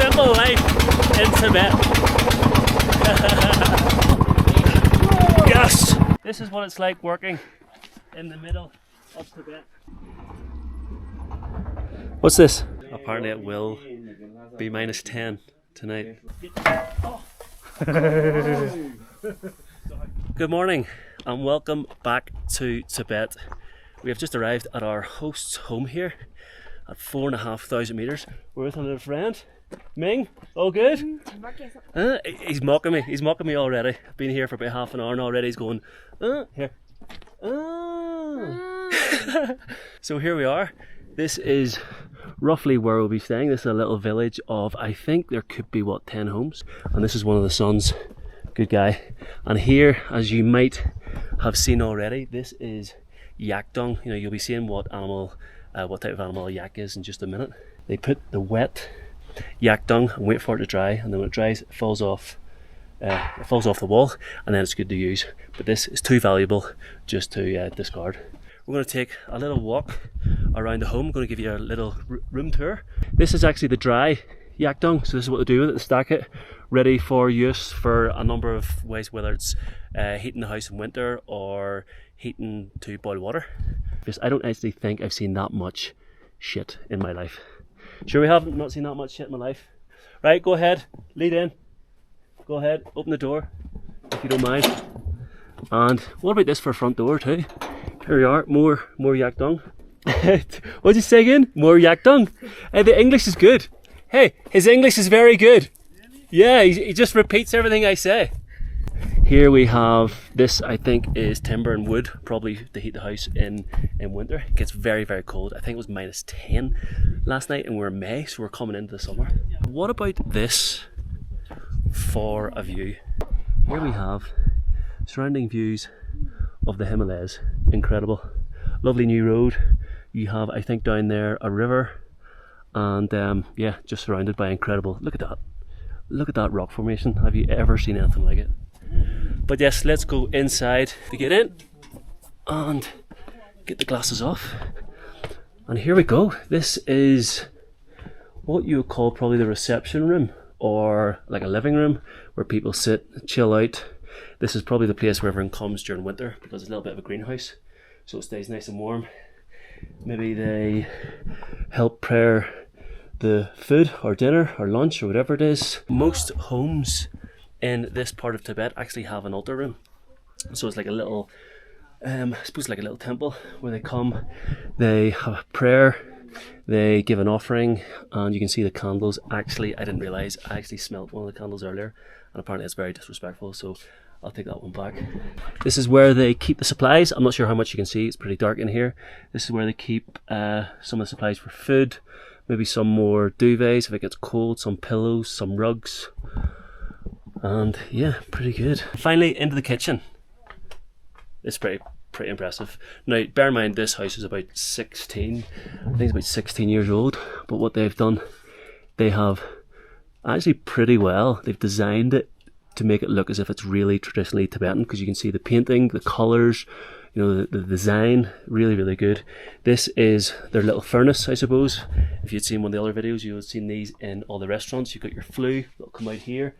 simple life in Tibet. Yes! This is what it's like working in the middle of Tibet. What's this? Apparently it will be -10 tonight. Good morning and welcome back to Tibet. We have just arrived at our host's home here at 4,500 meters. We're with a little friend, Ming. All good? He's mocking me. He's mocking me already. I've been here for about half an hour and already he's going, here. So here we are. This is roughly where we'll be staying. This is a little village of, I think there could be, 10 homes. And this is one of the sons. Good guy. And here, as you might have seen already, this is yak dung. You know, you'll be seeing what type of animal a yak is in just a minute. They put the wet yak dung and wait for it to dry, and then when it dries, it falls off the wall, and then it's good to use. But this is too valuable just to discard. We're going to take a little walk around the home. I'm going to give you a little room tour. This is actually the dry yak dung, so this is what they do with it. They stack it ready for use for a number of ways, whether it's heating the house in winter or heating to boil water. Because I don't actually think I've seen that much shit in my life. Sure we haven't? Not seen that much shit in my life. Right, go ahead, lead in. Go ahead, open the door if you don't mind. And what about this for a front door too? Here we are, more yak dung. What'd you say again? More yak dung. The English is good. Hey, his English is very good. Yeah, he just repeats everything I say. Here we have, this I think is timber and wood, probably to heat the house in winter. It gets very, very cold. I think it was -10 last night and we're in May, so we're coming into the summer. What about this for a view? Here we have surrounding views of the Himalayas. Incredible. Lovely new road. You have, I think, down there a river, and yeah, just surrounded by incredible, look at that. Look at that rock formation. Have you ever seen anything like it? But yes, let's go inside to get in and get the glasses off. And here we go. This is what you would call probably the reception room, or like a living room where people sit, chill out. This is probably the place where everyone comes during winter because it's a little bit of a greenhouse, so it stays nice and warm. Maybe they help prepare the food or dinner or lunch or whatever it is. Most homes in this part of Tibet actually have an altar room. So it's like a little, I suppose like a little temple where they come, they have a prayer, they give an offering, and you can see the candles. Actually, I didn't realise, I actually smelt one of the candles earlier, and apparently it's very disrespectful, so I'll take that one back. This is where they keep the supplies. I'm not sure how much you can see, it's pretty dark in here. This is where they keep some of the supplies for food, maybe some more duvets if it gets cold, some pillows, some rugs. And yeah, pretty good. Finally, into the kitchen. It's pretty impressive. Now, bear in mind, this house is about 16, I think it's about 16 years old. But what they've done, they have actually pretty well, they've designed it to make it look as if it's really traditionally Tibetan, because you can see the painting, the colours, you know, the design, really, really good. This is their little furnace, I suppose. If you'd seen one of the other videos, you would have seen these in all the restaurants. You've got your flue, that'll come out here.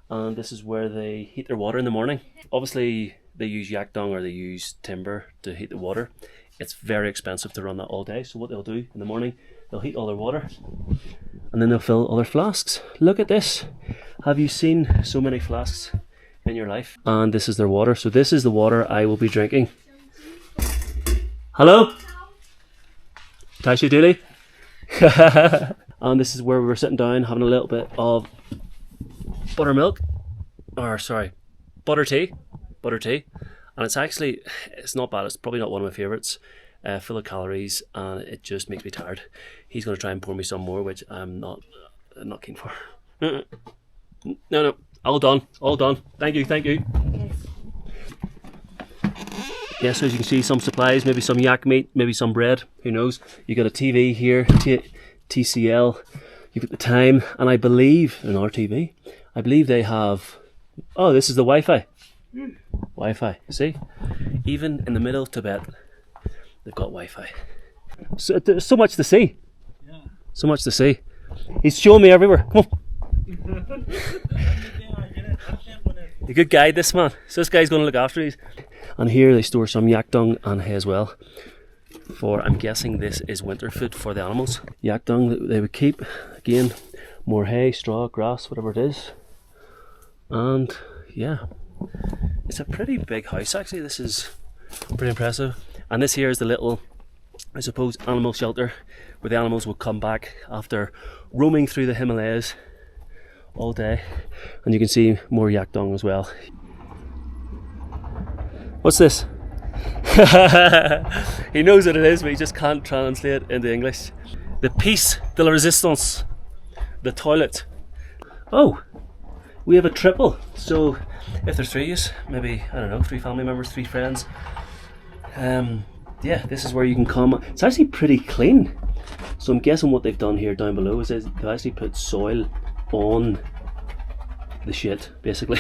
And this is where they heat their water in the morning. Obviously, they use yak dung or they use timber to heat the water. It's very expensive to run that all day. So what they'll do in the morning, they'll heat all their water and then they'll fill all their flasks. Look at this. Have you seen so many flasks in your life? And this is their water. So this is the water I will be drinking. Hello? Tashi Dooley? And this is where we were sitting down having a little bit of butter tea, and it's not bad. It's probably not one of my favourites, full of calories, and it just makes me tired. He's going to try and pour me some more, which I'm not keen for. No, all done, thank you. Yes. Yeah, so as you can see, some supplies, maybe some yak meat, maybe some bread, who knows. You got a TV here, TCL, you've got the time, and I believe an RTV. I believe they have, oh, this is the Wi-Fi. Wi-Fi, see? Even in the middle of Tibet, they've got Wi-Fi. So, there's so much to see. Yeah. So much to see. He's showing me everywhere. Come on. A good guide, this man. So this guy's going to look after these. And here they store some yak dung and hay as well. For, I'm guessing this is winter food for the animals. Yak dung that they would keep. Again, more hay, straw, grass, whatever it is. And yeah, it's a pretty big house actually. This is pretty impressive. And this here is the little, I suppose, animal shelter where the animals will come back after roaming through the Himalayas all day. And you can see more yak dung as well. What's this? He knows what it is, but he just can't translate it into English. The piece de la resistance. The toilet. Oh, we have a triple. So if there's 3 of you, maybe, I don't know, 3 family members, 3 friends. Yeah, this is where you can come. It's actually pretty clean. So I'm guessing what they've done here down below is they've actually put soil on the shit, basically,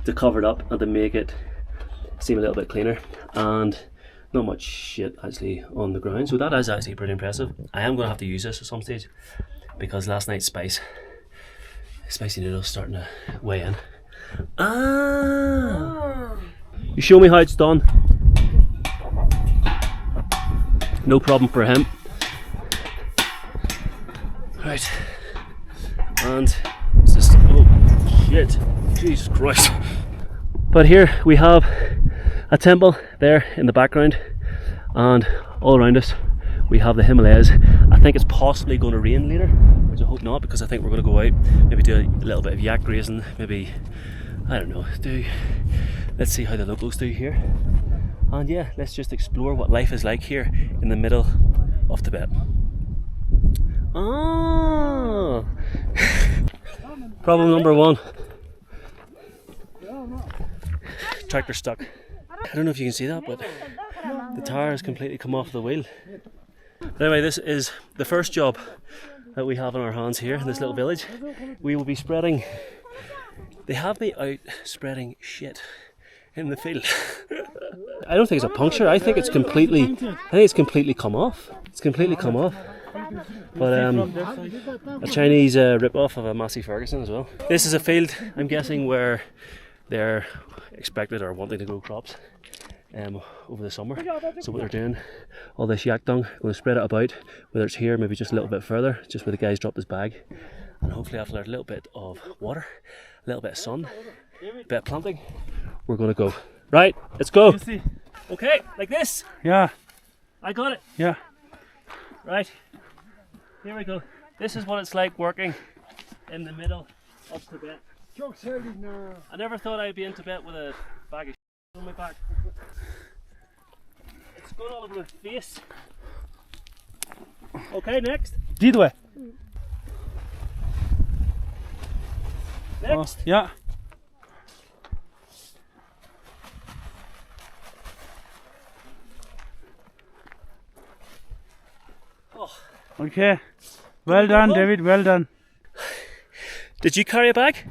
to cover it up and to make it seem a little bit cleaner, and not much shit actually on the ground. So that is actually pretty impressive. I am going to have to use this at some stage because last night's spicy noodles starting to weigh in. You show me how it's done. No problem for him. Right, and it's just, oh shit, Jesus Christ. But here we have a temple there in the background, and all around us we have the Himalayas. I think it's possibly going to rain later, which I hope not, because I think we're going to go out, maybe do a little bit of yak grazing, maybe, I don't know, let's see how the locals do here. And yeah, let's just explore what life is like here in the middle of Tibet. Oh. Problem number 1. Tractor stuck. I don't know if you can see that, but the tire has completely come off the wheel. But anyway, this is the first job that we have on our hands here in this little village. We will be spreading, they have me out spreading shit in the field. I don't think it's a puncture, I think it's completely come off. It's completely come off. But a Chinese rip-off of a Massey Ferguson as well. This is a field, I'm guessing, where they're expected or wanting to grow crops over the summer. So what they're doing, all this yak dung, going to spread it about, whether it's here, maybe just a little bit further, just where the guy's dropped his bag. And hopefully after a little bit of water, a little bit of sun, a bit of planting, we're going to go. Right, let's go. Okay, like this? Yeah. I got it. Yeah. Right, here we go. This is what it's like working in the middle of Tibet. I never thought I'd be in Tibet with a bag of shit on my back. It's going all over my face. Okay, next. Didwe. Next. Yeah. Oh. Okay. Well done, David. Well done. Did you carry a bag?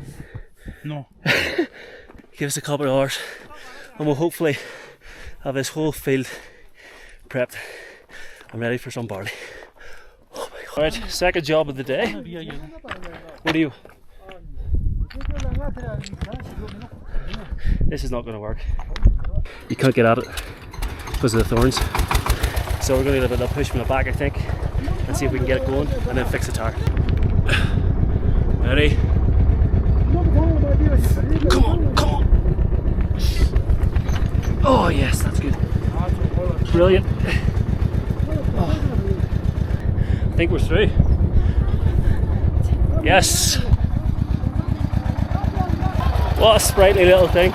No. Give us a couple of hours and we'll hopefully have this whole field prepped and ready for some barley. Oh my God. Alright, second job of the day. What do you? This is not going to work. You can't get at it because of the thorns. So we're going to give it a push from the back, I think, and see if we can get it going and then fix the tire. Ready? Come on, come on! Oh yes, that's good. Brilliant. Oh. I think we're through. Yes! What a sprightly little thing.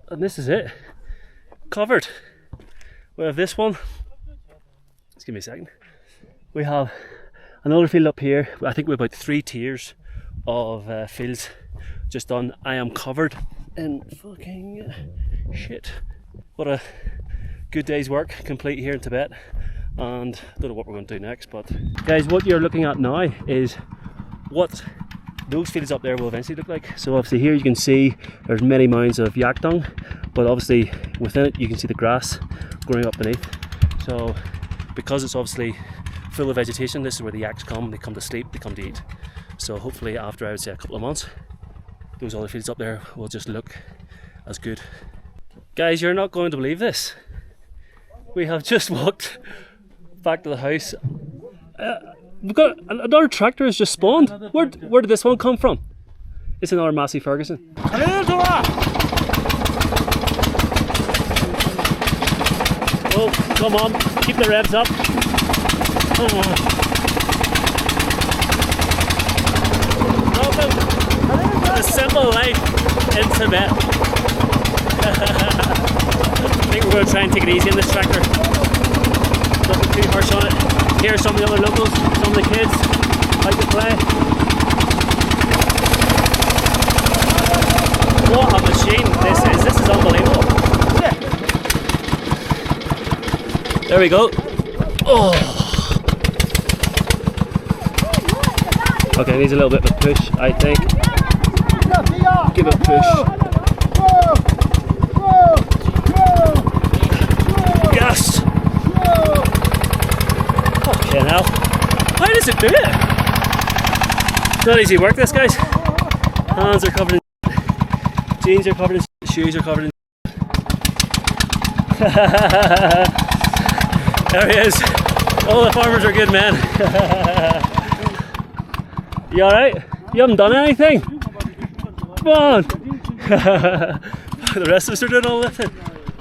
And this is it. Covered. We have this one. Just give me a second. We have another field up here. I think we have about 3 tiers of fields just done. I am covered in fucking shit. What a good day's work complete here in Tibet, and I don't know what we're going to do next, but guys, what you're looking at now is what those fields up there will eventually look like. So obviously here you can see there's many mounds of yak dung, but obviously within it you can see the grass growing up beneath. So because it's obviously full of vegetation. This is where the yaks come. They come to sleep, they come to eat. So hopefully after, I would say, a couple of months, those other fields up there will just look as good. Guys, you're not going to believe this. We have just walked back to the house. We've got another tractor has just spawned. Where did this one come from? It's another Massey Ferguson. Oh, come on, keep the revs up. Welcome to the simple life in Tibet. I think we're going to try and take it easy in this tractor. Nothing too harsh on it. Here are some of the other locals, some of the kids like to play. What a machine this is. This is unbelievable. There we go. Oh. Okay, needs a little bit of a push, I think. Give it a push. Yes! Fucking hell. How does it do it? It's not easy work, this, guys. Hands are covered in jeans are covered in shoes are covered in There he is. All the farmers are good men. You alright? You haven't done anything? Come on! The rest of us are doing all the lifting.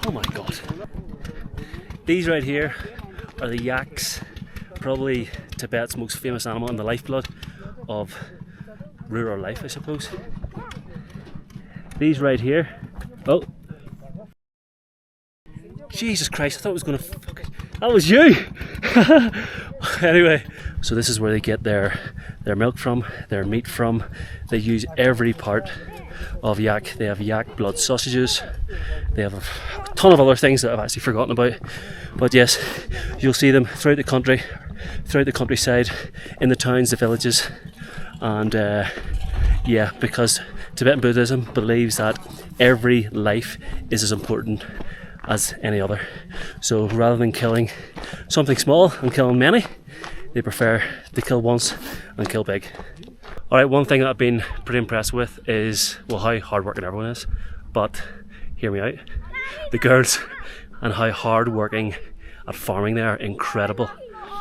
Oh my god. These right here are the yaks, probably Tibet's most famous animal and the lifeblood of rural life, I suppose. These right here. Oh. Jesus Christ, I thought it was going to fucking... That was you! Anyway, so this is where they get their milk from, their meat from. They use every part of yak. They have yak blood sausages. They have a ton of other things that I've actually forgotten about. But yes, you'll see them throughout the country, throughout the countryside, in the towns, the villages. And yeah, because Tibetan Buddhism believes that every life is as important as any other. So rather than killing something small and killing many, they prefer to kill once and kill big. Alright, one thing that I've been pretty impressed with is, well, how hardworking everyone is. But hear me out, the girls and how hardworking at farming they are, incredible.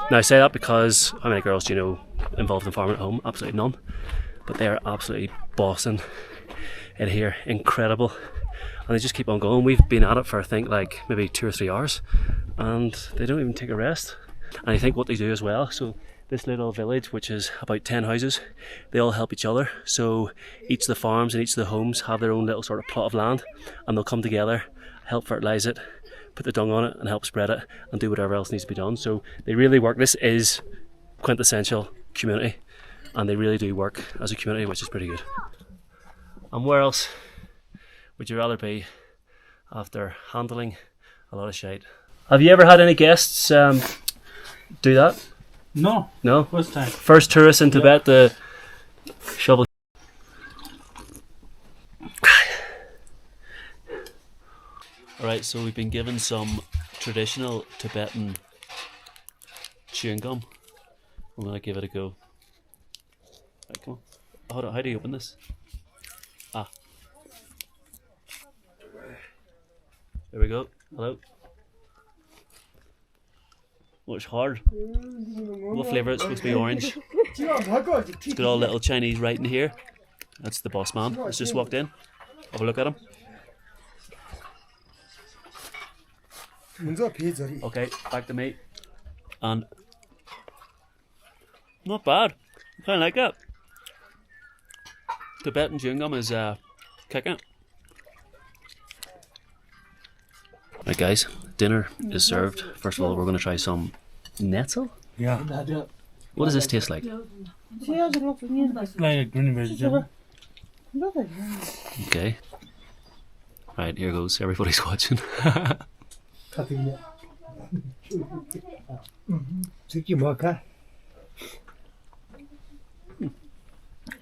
Now I say that because how many girls do you know involved in farming at home? Absolutely none. But they are absolutely bossing in here, incredible. And they just keep on going. We've been at it for I think like maybe 2 or 3 hours and they don't even take a rest. And I think what they do as well, so this little village, which is about 10 houses, they all help each other. So each of the farms and each of the homes have their own little sort of plot of land, and they'll come together, help fertilise it, put the dung on it and help spread it and do whatever else needs to be done. So they really work. This is quintessential community and they really do work as a community, which is pretty good. And where else would you rather be after handling a lot of shite? Have you ever had any guests do that? No. No? First time. First tourist in Tibet to shovel. Alright, so we've been given some traditional Tibetan chewing gum. I'm going to give it a go. Right, come on. Hold on, how do you open this? Ah. There we go. Hello. Oh, it's hard. What flavour? It's supposed to be orange. It's got all little Chinese writing here. That's the boss man. It's just walked in. Have a look at him. Okay, back to me. And not bad. I kind of like that. Tibetan chewing gum is kicking it. Right guys, dinner is served. First of all, we're going to try some netzel. Yeah. What does this taste like? Like a green vegetable. Okay. Right, here goes. Everybody's watching.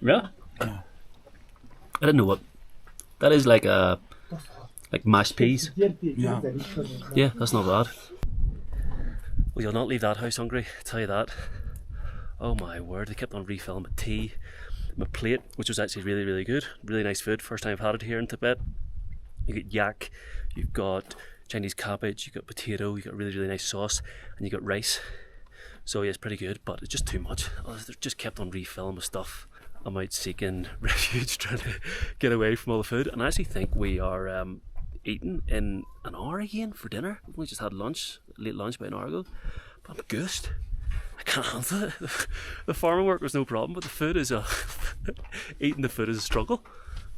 Yeah? I didn't know what. That is like mashed peas. Yeah. Yeah, that's not bad. Well, you'll not leave that house hungry, I tell you that. Oh my word, they kept on refilling my tea, my plate, which was actually really, really good. Really nice food, first time I've had it here in Tibet. You get yak, you've got Chinese cabbage, you've got potato, you've got really, really nice sauce, and you got rice. So yeah, it's pretty good, but it's just too much. They just kept on refilling my stuff. I'm out seeking refuge, trying to get away from all the food. And I actually think we are eating in an hour again for dinner. We just had lunch, late lunch about an hour ago. But I'm ghost. I can't handle it. The farming work was no problem, but the food is eating the food is a struggle.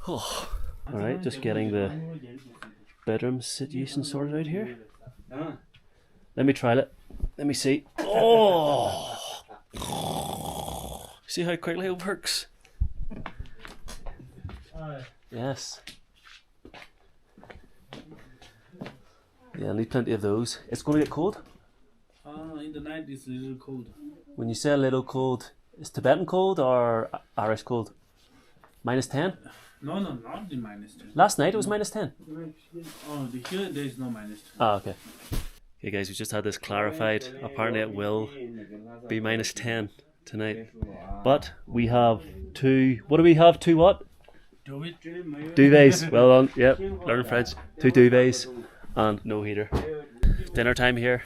Oh. Alright, just getting the bedroom situation sorted out here. Let me try it. Let me see. Oh! See how quickly it works? Yes. Yeah, I need plenty of those. It's going to get cold? In the night it's a little cold. When you say a little cold, is Tibetan cold or Irish cold? -10? No, not the -10. Last night it was -10. Oh, here there is no -10. Ah, okay. Okay guys, we just had this clarified. Apparently it will be -10 tonight. But we have two, what do we have? Two what? Duvets. Well done. Yep, learning French. 2 duvets and no heater. Dinner time here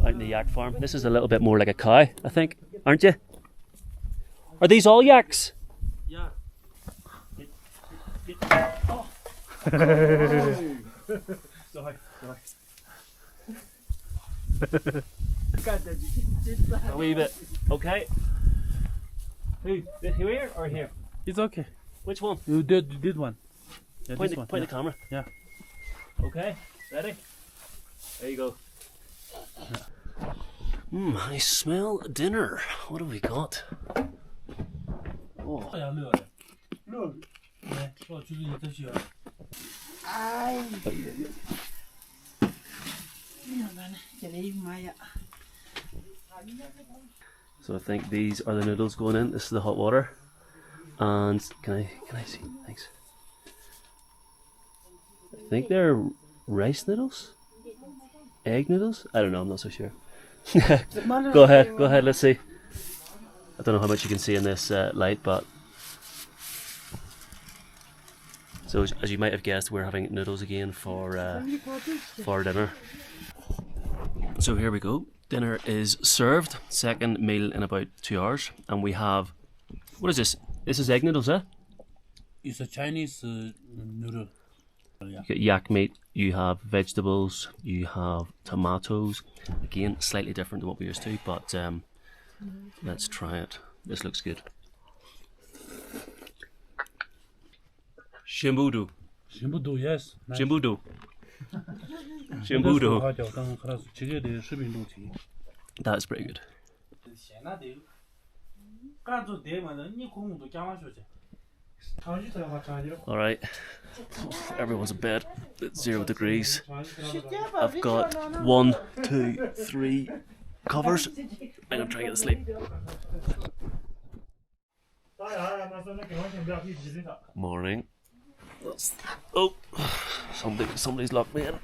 out in the yak farm. This is a little bit more like a cow, I think, aren't you? Are these all yaks? Yeah. A wee bit. Okay. Who? Here or here? It's okay. Which one? You did one. Yeah, Point, this one. point the camera. Yeah. Okay. Ready? There you go. I smell dinner. What have we got? Oh. So I think these are the noodles going in. This is the hot water. And can I see? Thanks. I think they're rice noodles? Egg noodles? I don't know, I'm not so sure. Go ahead, let's see. I don't know how much you can see in this light, but so as you might have guessed, we're having noodles again for dinner. So here we go. Dinner is served. Second meal in about 2 hours, and we have, what is this? This is egg noodles, eh? It's a Chinese noodle. You get yak meat, you have vegetables, you have tomatoes. Again, slightly different than what we're used to, but let's try it. This looks good. Shimbudu. Shimbudu, yes. Shimbudu. Shimbudu. That's pretty good. Alright, everyone's in bed. It's 0 degrees. I've got 1, 2, 3 covers. I'm gonna try and get to sleep. Morning. Oh, somebody's locked me in.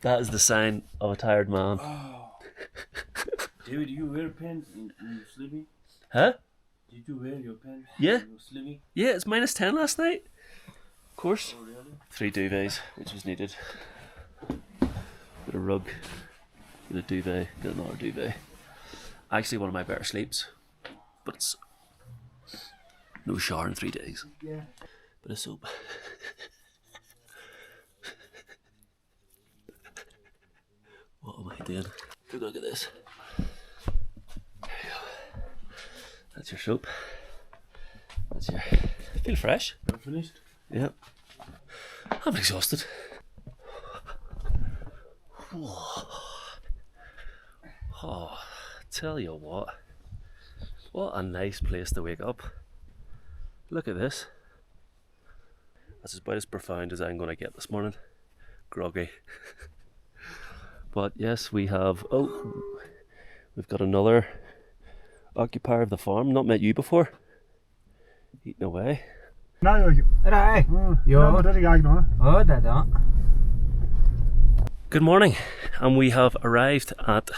That is the sign of a tired man. Oh. David, you wear pants in sleeping? Huh? Did you wear your pants? Yeah. When you were sleeping? Yeah, it's -10 last night. Of course. Oh, really? 3 duvets, which was needed. Got a rug, got a duvet, got another duvet. Actually, one of my better sleeps, but it's no shower in 3 days. Yeah. Bit of soap. What am I doing? Take a look at this. There you go. That's your soap. That's your. Feel fresh. You're finished? Yep. I'm exhausted. Oh, tell you what a nice place to wake up. Look at this. That's about as profound as I'm going to get this morning. Groggy. But yes, we have, we've got another occupier of the farm. Not met you before. Eating away. Good morning, and we have arrived at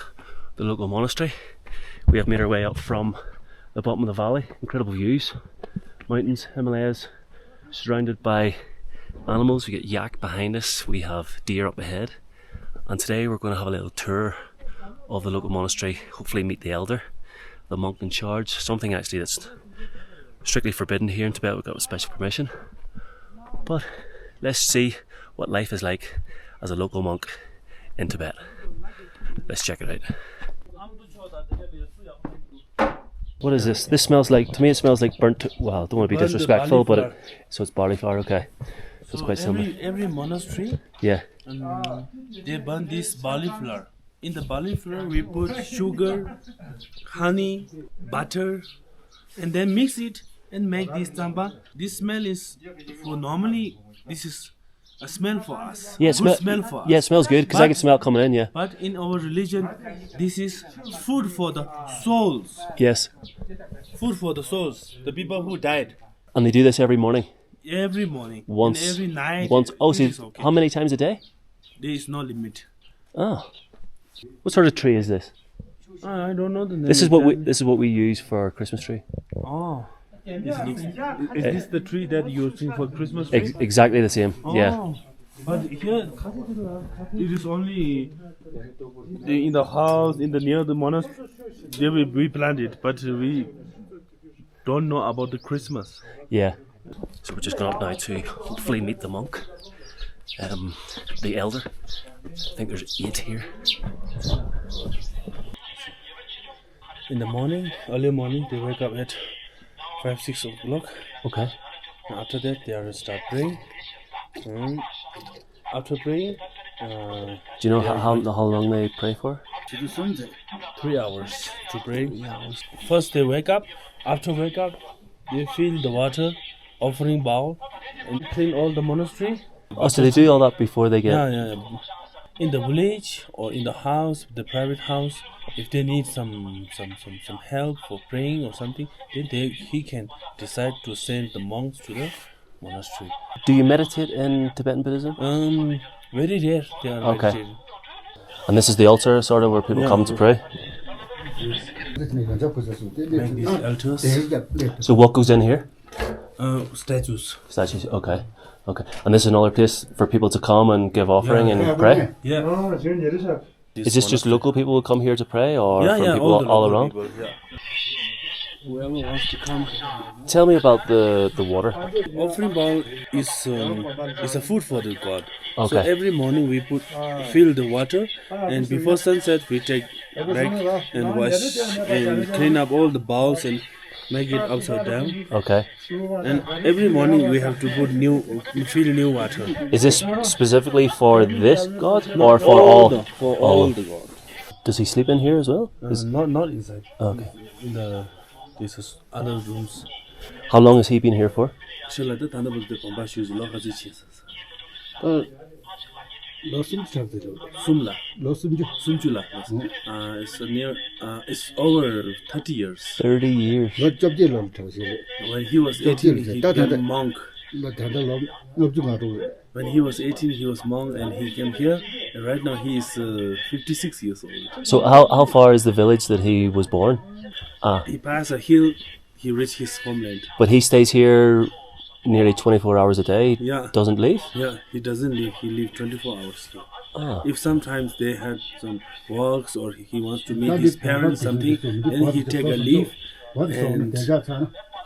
the local monastery. We have made our way up from the bottom of the valley. Incredible views, mountains, Himalayas, surrounded by animals. We get yak behind us, we have deer up ahead, and today we're going to have a little tour of the local monastery, hopefully meet the elder, the monk in charge, something actually that's strictly forbidden here in Tibet. We've got special permission, but let's see what life is like as a local monk in Tibet. Let's check it out. What is this? This smells like, to me it smells like burnt, well, I don't want to be disrespectful, but so it's barley flour, okay. So it's quite similar. Every monastery, Yeah. they burn this barley flour. In the barley flour, we put sugar, honey, butter, and then mix it and make this tamba. This smell is, for normally, this is a smell for us. Yeah, smell for us. Yeah, it smells good because I can smell it coming in, yeah. But in our religion, this is food for the souls. Yes. Food for the souls, the people who died. And they do this every morning? Every morning. Once. And every night. Once. Oh, it see, is okay. how many times a day? There is no limit. Oh. What sort of tree is this? I don't know the name. This is what we use for our Christmas tree. Oh. Is this the tree that you're using for Christmas tree? Exactly the same. Yeah. Oh. But here, it is only in the house, near the monastery. They will be planted, but we don't know about the Christmas. Yeah. So we're just going up now to hopefully meet the monk, the elder. I think there's 8 here. In the morning, early morning, they wake up at 5-6 o'clock. Okay. And after that, they are start praying. After praying, do you know how long they pray for? 3 hours to pray. First, they wake up. After wake up, they fill the water, offering bowl, and clean all the monastery. Oh, so they do all that before they get... Yeah. In the village or in the house, the private house, if they need some help for praying or something, then he can decide to send the monks to the monastery. Do you meditate in Tibetan Buddhism? Very rare. They are okay. meditating. And this is the altar, sort of, where people come to pray? Like these altars. So what goes in here? Statues. Statues, okay. Okay. And this is another place for people to come and give offering and pray? Yeah. Is this just local people who come here to pray, or from people all around? People, yeah. Whoever wants to come. Tell me about the water. Offering bowl is a food for the god. Okay. So every morning we fill the water, and before sunset we take break and wash and clean up all the bowls and make it upside down. Okay. And every morning we have to fill new water. Is this specifically for this god, or for all? All the god. Does he sleep in here as well? Not inside. Okay. In these other rooms. How long has he been here for? It's over 30 years. 30 years. When he was 18, he became monk. When he was 18, he was monk and he came here. And right now he is 56 years old. So how far is the village that he was born? He passed a hill, he reached his homeland. But he stays here nearly 24 hours a day? Yeah. Doesn't leave? Yeah, he doesn't leave. He lives 24 hours here. Ah. If sometimes they had some works or he wants to meet his parents something, then he take a leave and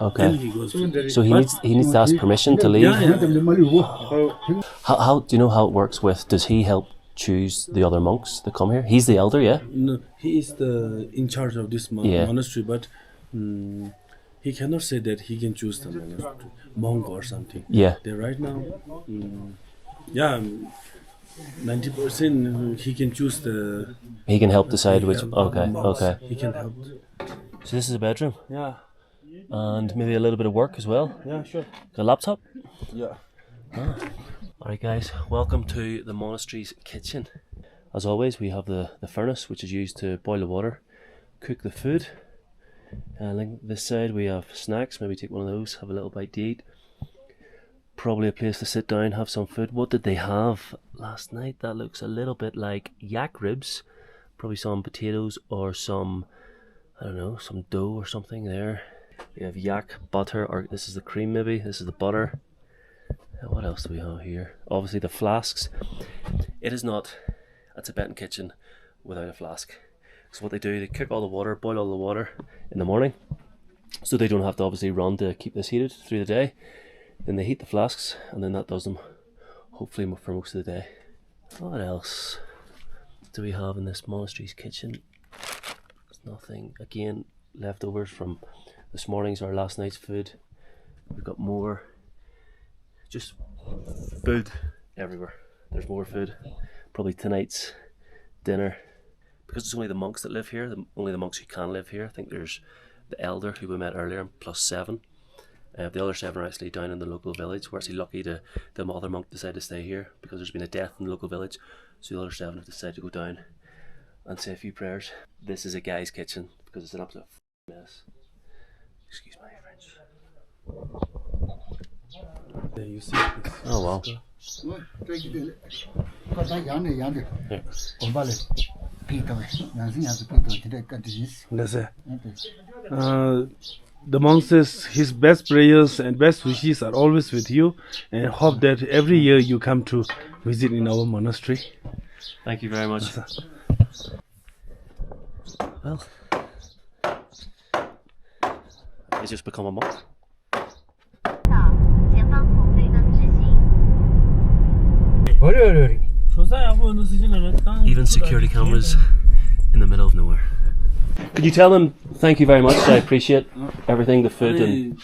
okay. then he goes to So he needs to ask permission to leave? Yeah. How do you know how it works with, does he help choose the other monks that come here? He's the elder, yeah? No, he is in charge of this monastery, but he cannot say that he can choose the monk or something. Yeah. Right now, 90% he can choose the... He can help decide which... Okay, monks. okay. He can help. So this is a bedroom? Yeah. And maybe a little bit of work as well? Yeah, sure. Got a laptop? Yeah. Alright guys, welcome to the monastery's kitchen. As always, we have the furnace, which is used to boil the water, cook the food. And like this side we have snacks, maybe take one of those, have a little bite to eat. Probably a place to sit down, have some food. What did they have last night? That looks a little bit like yak ribs, Probably some potatoes or some, I don't know, some dough or something there. We have yak butter, or this is the cream maybe, this is the butter. What else do we have here? Obviously the flasks. It is not a Tibetan kitchen without a flask. So what they do, they cook all the water, boil all the water in the morning, so they don't have to obviously run to keep this heated through the day. Then they heat the flasks, and then that does them hopefully for most of the day. What else do we have in this monastery's kitchen? There's nothing. Again, leftovers from this morning's or last night's food. We've got more, just food everywhere. There's more food. Probably tonight's dinner. Because it's only the monks that live here, only the monks who can live here. I think there's the elder who we met earlier, plus 7. The other 7 are actually down in the local village. We're actually lucky to the other monk decided to stay here because there's been a death in the local village. So the other 7 have decided to go down and say a few prayers. This is a guy's kitchen because it's an absolute mess. Excuse my French. There you see. Oh wow. That's it. The monk says his best prayers and best wishes are always with you, and hope that every year you come to visit in our monastery. Thank you very much. Well, I just become a monk. Even security cameras in the middle of nowhere. Could you tell them thank you very much? I appreciate everything, the food and...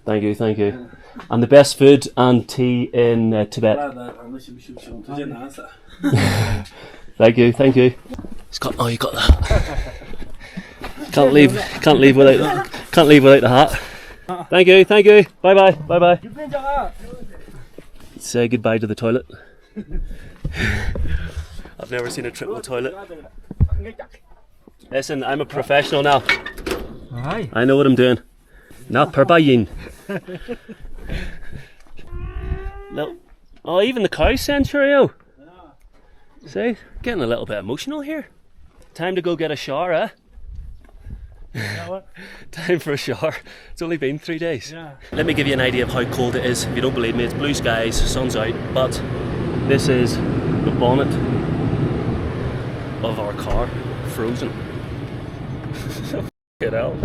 Thank you, thank you. And the best food and tea in Tibet. Thank you, thank you. It's got, oh, you got that. Can't leave without the hat. Thank you, thank you. Bye bye, bye bye. Say goodbye to the toilet. I've never seen a triple toilet. Listen, I'm a professional now. Aye. I know what I'm doing. Not per bayin. No. Oh, even the cows send Cheerio. See, getting a little bit emotional here. Time to go get a shower, eh? Time for a shower. It's only been 3 days. Yeah. Let me give you an idea of how cold it is. If you don't believe me, it's blue skies, sun's out, but this is the bonnet of our car, frozen. Get out.